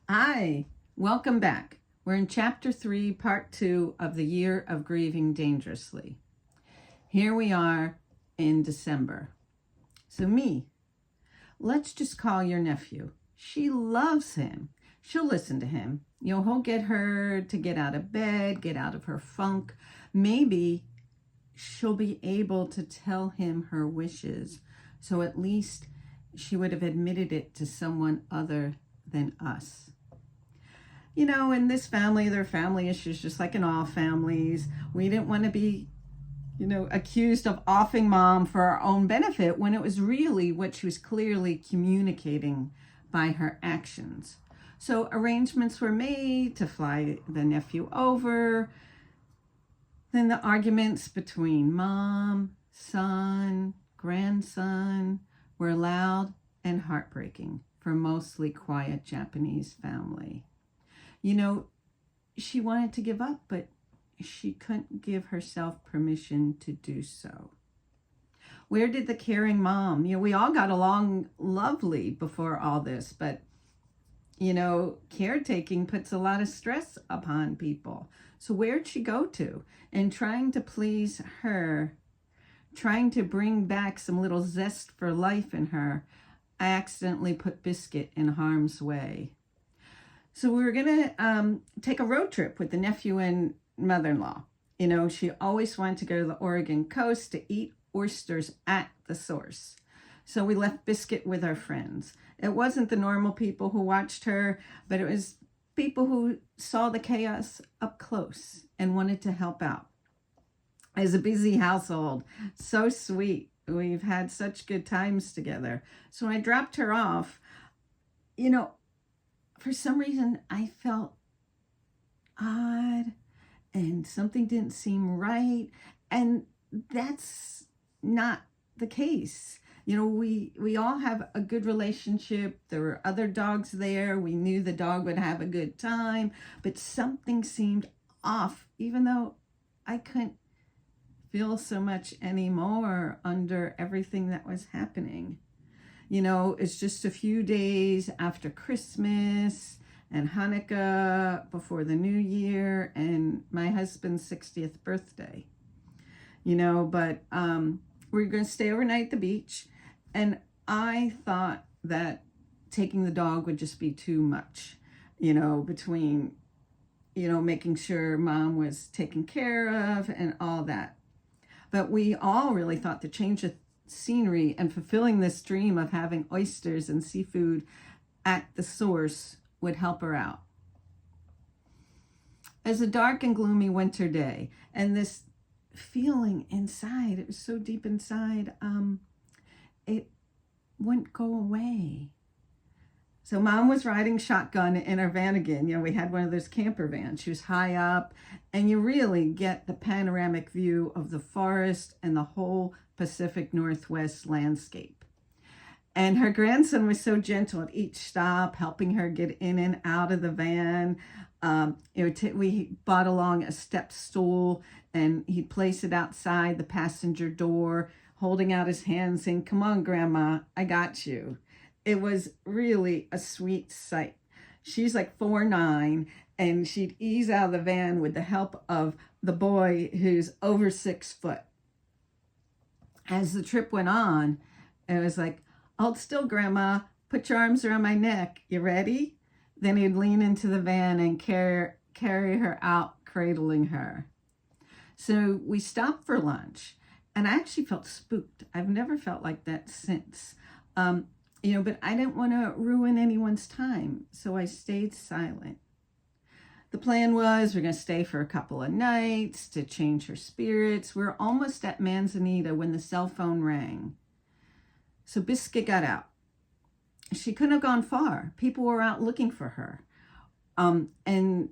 Hi, welcome back. We're in Chapter 3, Part 2 of the Year of Grieving Dangerously. Here we are in December. So let's just call your nephew. She loves him. She'll listen to him. He'll get her to get out of bed, get out of her funk. Maybe she'll be able to tell him her wishes. So at least she would have admitted it to someone other than us. In this family, there are family issues just like in all families. We didn't want to be, accused of offing mom for our own benefit when it was really what she was clearly communicating by her actions. So arrangements were made to fly the nephew over. Then the arguments between mom, son, grandson were loud and heartbreaking for a mostly quiet Japanese family. She wanted to give up, but she couldn't give herself permission to do so. Where did the caring mom? We all got along lovely before all this, but, caretaking puts a lot of stress upon people. So where'd she go to? And trying to please her, trying to bring back some little zest for life in her, I accidentally put Biscuit in harm's way. So we were going to take a road trip with the nephew and mother-in-law. She always wanted to go to the Oregon coast to eat oysters at the source. So we left Biscuit with our friends. It wasn't the normal people who watched her, but it was people who saw the chaos up close and wanted to help out. As a busy household, so sweet. We've had such good times together. So when I dropped her off, for some reason, I felt odd and something didn't seem right. And that's not the case. We all have a good relationship. There were other dogs there. We knew the dog would have a good time, but something seemed off, even though I couldn't feel so much anymore under everything that was happening. It's just a few days after Christmas and Hanukkah, before the New Year, and my husband's 60th birthday. But we're going to stay overnight at the beach, and I thought that taking the dog would just be too much, between, making sure mom was taken care of and all that. But we all really thought the change of scenery and fulfilling this dream of having oysters and seafood at the source would help her out. As a dark and gloomy winter day, and this feeling inside, it was so deep inside, it wouldn't go away. So mom was riding shotgun in our van again. We had one of those camper vans. She was high up, and you really get the panoramic view of the forest and the whole Pacific Northwest landscape. And her grandson was so gentle at each stop, helping her get in and out of the van. We brought along a step stool, and he'd place it outside the passenger door, holding out his hand, saying, "Come on, Grandma, I got you." It was really a sweet sight. She's like 4'9", and she'd ease out of the van with the help of the boy who's over 6 foot. As the trip went on, it was like, "Hold still, Grandma. Put your arms around my neck. You ready?" Then he'd lean into the van and carry her out, cradling her. So we stopped for lunch, and I actually felt spooked. I've never felt like that since. But I didn't want to ruin anyone's time, so I stayed silent. The plan was we're going to stay for a couple of nights to change her spirits. We were almost at Manzanita when the cell phone rang. So Biscuit got out. She couldn't have gone far. People were out looking for her. And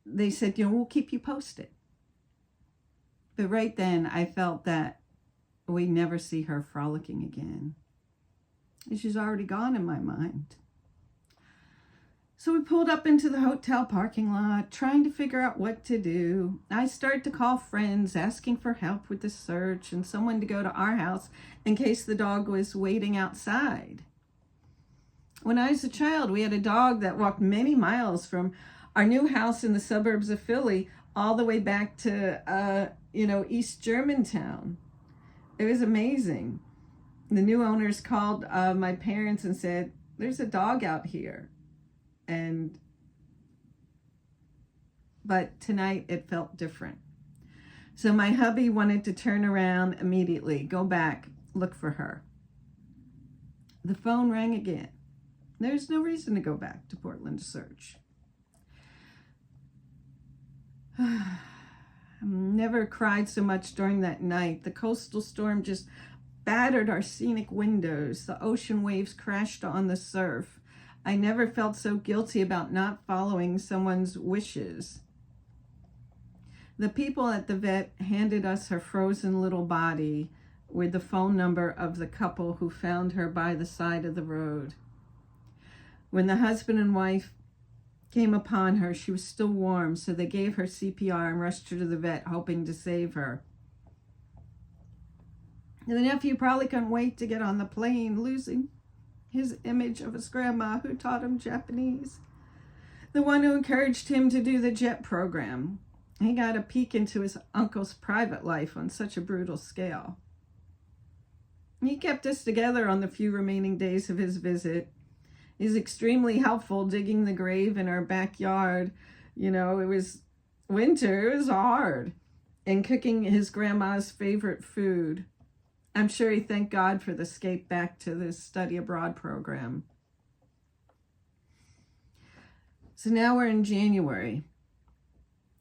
they said, we'll keep you posted. But right then, I felt that we'd never see her frolicking again. And she's already gone in my mind. So we pulled up into the hotel parking lot, trying to figure out what to do. I started to call friends, asking for help with the search and someone to go to our house in case the dog was waiting outside. When I was a child, we had a dog that walked many miles from our new house in the suburbs of Philly all the way back to, East Germantown. It was amazing. The new owners called my parents and said, there's a dog out here. But tonight it felt different. So my hubby wanted to turn around immediately, go back, look for her. The phone rang again. There's no reason to go back to Portland to search. I never cried so much during that night. The coastal storm just battered our scenic windows. The ocean waves crashed on the surf. I never felt so guilty about not following someone's wishes. The people at the vet handed us her frozen little body with the phone number of the couple who found her by the side of the road. When the husband and wife came upon her, she was still warm, so they gave her CPR and rushed her to the vet, hoping to save her. And the nephew probably couldn't wait to get on the plane, losing his image of his grandma who taught him Japanese, the one who encouraged him to do the JET program. He got a peek into his uncle's private life on such a brutal scale. He kept us together on the few remaining days of his visit. He's extremely helpful digging the grave in our backyard. It was winter, it was hard. And cooking his grandma's favorite food. I'm sure he thanked God for the escape back to the study abroad program. So now we're in January.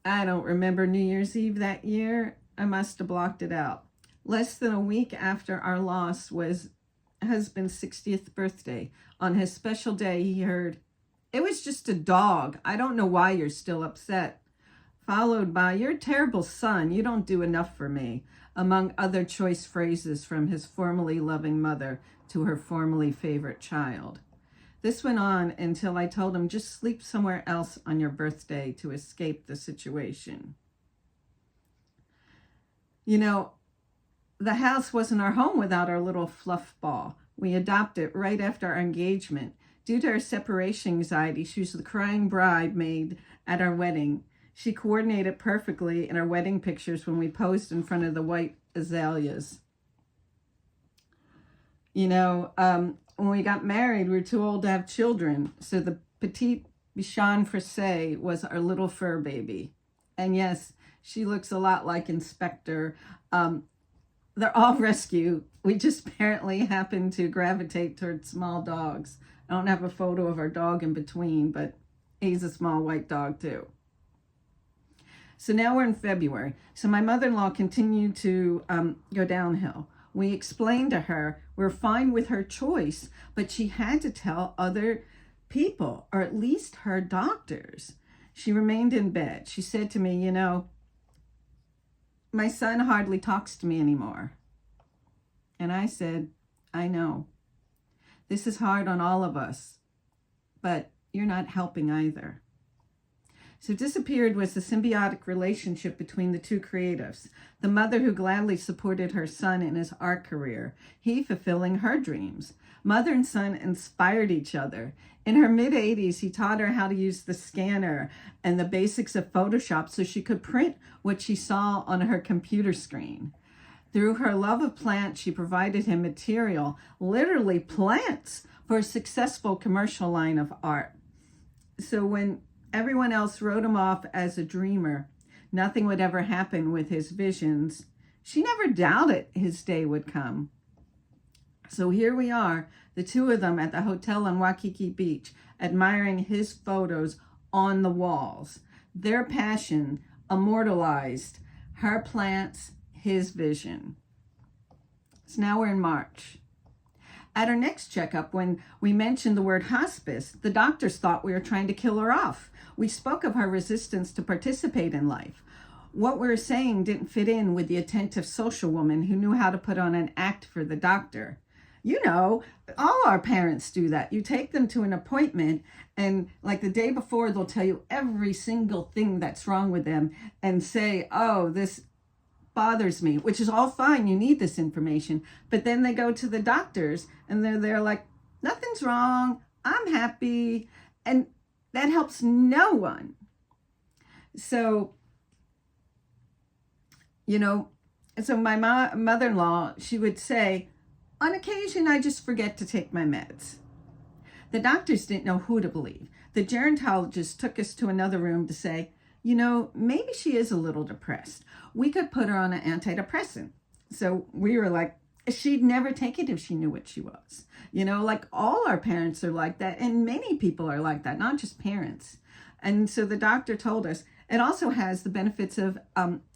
I don't remember New Year's Eve that year. I must have blocked it out. Less than a week after our loss was husband's 60th birthday. On his special day, he heard, "It was just a dog. I don't know why you're still upset." Followed by, "You're a terrible son. You don't do enough for me," among other choice phrases from his formerly loving mother to her formerly favorite child. This went on until I told him, just sleep somewhere else on your birthday to escape the situation. The house wasn't our home without our little fluff ball. We adopted right after our engagement. Due to her separation anxiety, she was the crying bridesmaid at our wedding. She coordinated perfectly in our wedding pictures when we posed in front of the white azaleas. When we got married, we were too old to have children. So the petite Bichon Frise was our little fur baby. And yes, she looks a lot like Inspector. They're all rescue. We just apparently happen to gravitate towards small dogs. I don't have a photo of our dog in between, but he's a small white dog too. So now we're in February. So my mother-in-law continued to go downhill. We explained to her we're fine with her choice, but she had to tell other people, or at least her doctors. She remained in bed. She said to me, my son hardly talks to me anymore. And I said, I know. This is hard on all of us, but you're not helping either. So disappeared was the symbiotic relationship between the two creatives. The mother who gladly supported her son in his art career, he fulfilling her dreams. Mother and son inspired each other. In her mid-80s, he taught her how to use the scanner and the basics of Photoshop so she could print what she saw on her computer screen. Through her love of plants, she provided him material, literally plants, for a successful commercial line of art. So when everyone else wrote him off as a dreamer, nothing would ever happen with his visions, she never doubted his day would come. So here we are, the two of them at the hotel on Waikiki Beach, admiring his photos on the walls. Their passion immortalized, her plants, his vision. So now we're in March. At our next checkup, when we mentioned the word hospice, the doctors thought we were trying to kill her off. We spoke of her resistance to participate in life. What we were saying didn't fit in with the attentive social woman who knew how to put on an act for the doctor. All our parents do that. You take them to an appointment and like the day before, they'll tell you every single thing that's wrong with them and say, oh, this bothers me, which is all fine. You need this information. But then they go to the doctors and they're like, nothing's wrong. I'm happy, and that helps no one. So, so my mother-in-law, she would say, on occasion, I just forget to take my meds. The doctors didn't know who to believe. The gerontologist took us to another room to say, maybe she is a little depressed. We could put her on an antidepressant. So we were like, she'd never take it if she knew what she was. Like all our parents are like that, and many people are like that, not just parents. And so the doctor told us it also has the benefits of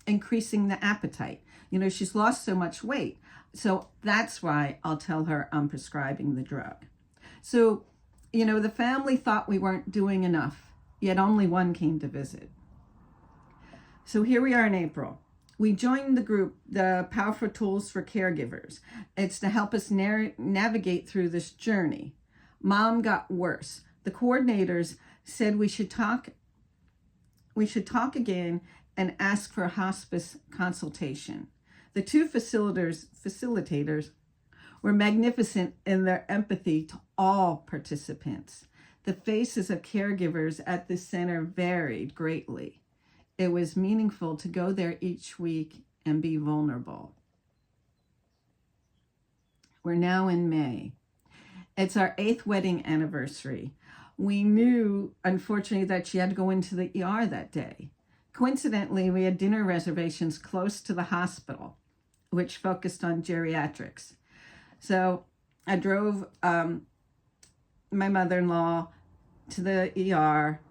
increasing the appetite. She's lost so much weight. So that's why I'll tell her I'm prescribing the drug. So, the family thought we weren't doing enough, yet only one came to visit. So here we are in April. We joined the group, the Powerful Tools for Caregivers. It's to help us navigate through this journey. Mom got worse. The coordinators said we should talk again and ask for a hospice consultation. The two facilitators were magnificent in their empathy to all participants. The faces of caregivers at the center varied greatly. It was meaningful to go there each week and be vulnerable. We're now in May. It's our 8th wedding anniversary. We knew, unfortunately, that she had to go into the ER that day. Coincidentally, we had dinner reservations close to the hospital, which focused on geriatrics. So I drove my mother-in-law to the ER,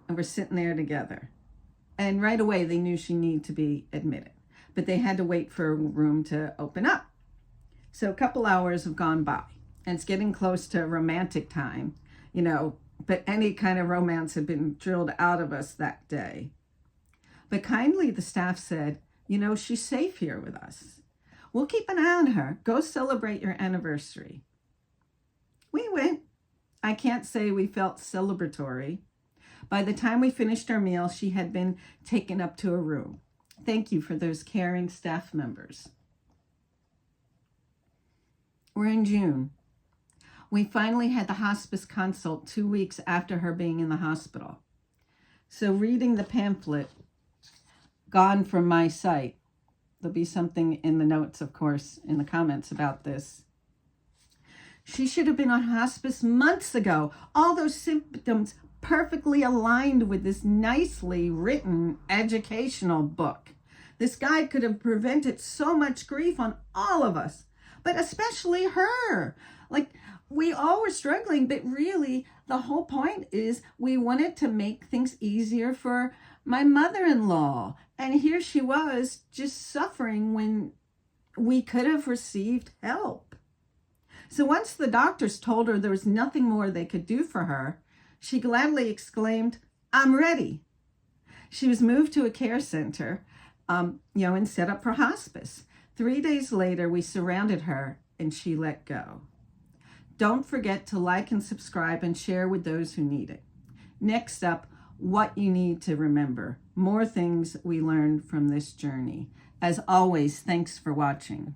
and we're sitting there together. And right away, they knew she needed to be admitted, but they had to wait for a room to open up. So a couple hours have gone by, and it's getting close to romantic time, but any kind of romance had been drilled out of us that day. But kindly, the staff said, she's safe here with us. We'll keep an eye on her. Go celebrate your anniversary. We went. I can't say we felt celebratory. By the time we finished our meal, she had been taken up to a room. Thank you for those caring staff members. We're in June. We finally had the hospice consult 2 weeks after her being in the hospital. So reading the pamphlet, Gone from My Sight, there'll be something in the notes, of course, in the comments about this. She should have been on hospice months ago. All those symptoms perfectly aligned with this nicely written educational book. This guide could have prevented so much grief on all of us, but especially her. We all were struggling, but really the whole point is we wanted to make things easier for my mother-in-law. And here she was just suffering when we could have received help. So once the doctors told her there was nothing more they could do for her, she gladly exclaimed, I'm ready. She was moved to a care center, and set up for hospice. 3 days later, we surrounded her and she let go. Don't forget to like and subscribe and share with those who need it. Next up, what you need to remember. More things we learned from this journey. As always, thanks for watching.